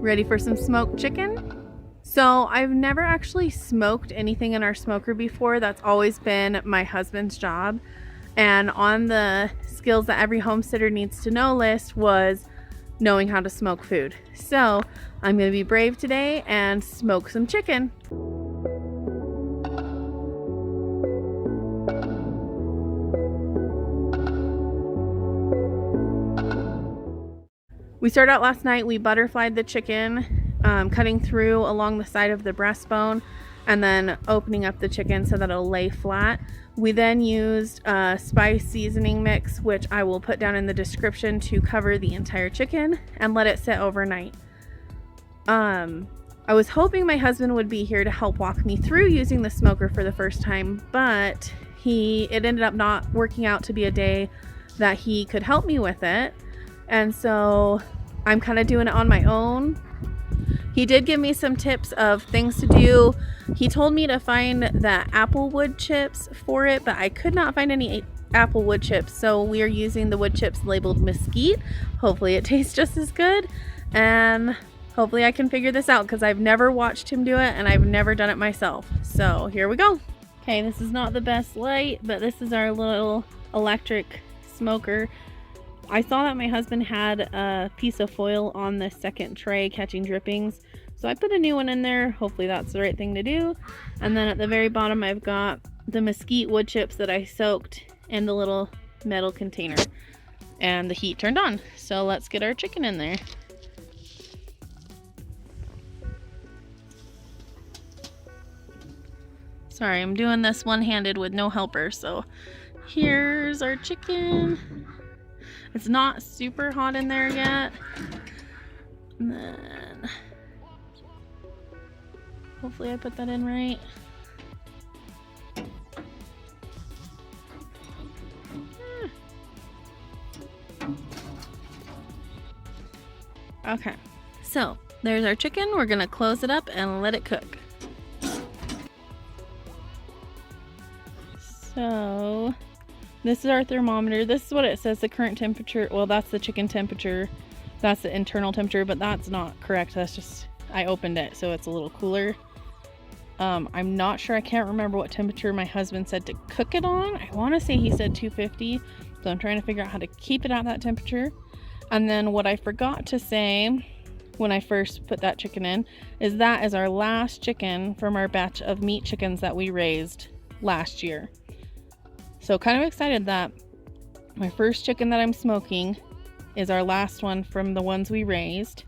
Ready for some smoked chicken? So I've never actually smoked anything in our smoker before. That's always been my husband's job. And on the skills that every homesteader needs to know list was knowing how to smoke food. So I'm gonna be brave today and smoke some chicken. We started out last night, we butterflied the chicken, cutting through along the side of the breastbone and then opening up the chicken so that it'll lay flat. We then used a spice seasoning mix, which I will put down in the description, to cover the entire chicken and let it sit overnight. I was hoping my husband would be here to help walk me through using the smoker for the first time, but it ended up not working out to be a day that he could help me with it. And so I'm kind of doing it on my own. He did give me some tips of things to do. He told me to find the apple wood chips for it, but I could not find any apple wood chips. So we are using the wood chips labeled mesquite. Hopefully it tastes just as good. And hopefully I can figure this out because I've never watched him do it and I've never done it myself. So here we go. Okay, this is not the best light, but this is our little electric smoker. I saw that my husband had a piece of foil on the second tray catching drippings, so I put a new one in there. Hopefully that's the right thing to do. And then at the very bottom I've got the mesquite wood chips that I soaked in the little metal container, and the heat turned on. So let's get our chicken in there. Sorry, I'm doing this one-handed with no helper. So here's our chicken. It's not super hot in there yet. And then hopefully I put that in right. Okay, so there's our chicken. We're gonna close it up and let it cook. So this is our thermometer. This is what it says, the current temperature. Well, that's the chicken temperature. That's the internal temperature, but that's not correct. That's just, I opened it, so it's a little cooler. I'm not sure. I can't remember what temperature my husband said to cook it on. I want to say he said 250. So I'm trying to figure out how to keep it at that temperature. And then what I forgot to say when I first put that chicken in is that is our last chicken from our batch of meat chickens that we raised last year. So kind of excited that my first chicken that I'm smoking is our last one from the ones we raised.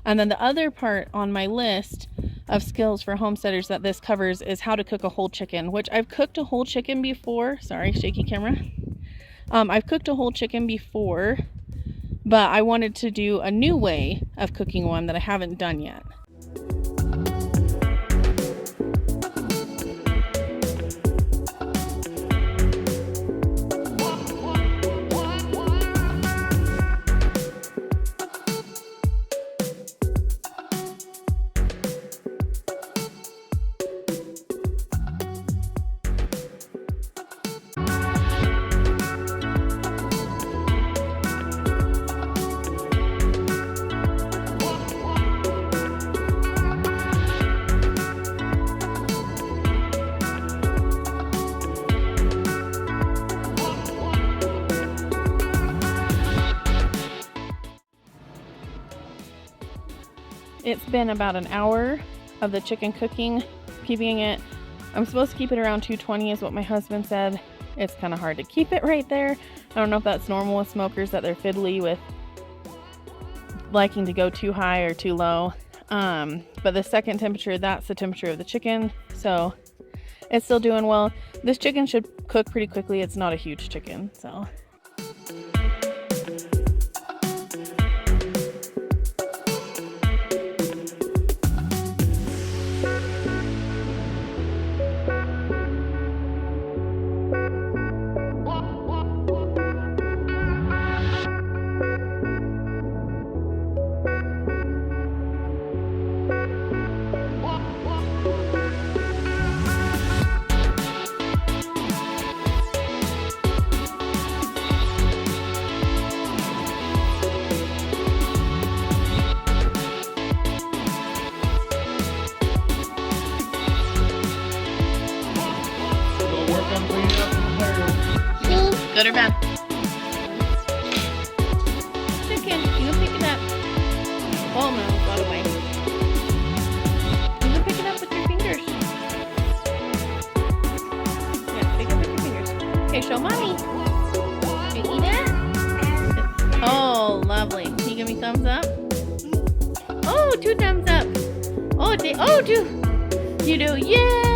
And then the other part on my list of skills for homesteaders that this covers is how to cook a whole chicken, which I've cooked a whole chicken before. Sorry, shaky camera. I've cooked a whole chicken before, but I wanted to do a new way of cooking one that I haven't done yet. It's been about an hour of the chicken cooking, keeping it, I'm supposed to keep it around 220 is what my husband said. It's kind of hard to keep it right there. I don't know if that's normal with smokers, that they're fiddly with liking to go too high or too low. But the second temperature, that's the temperature of the chicken. So it's still doing well. This chicken should cook pretty quickly. It's not a huge chicken, so. Good or bad? Chicken, you can pick it up. Oh no, got away. You can pick it up with your fingers. Yeah, pick it up with your fingers. Okay, show mommy. You eat it? Oh, lovely. Can you give me thumbs up? Oh, 2 thumbs up. Oh, two. You do. Yay!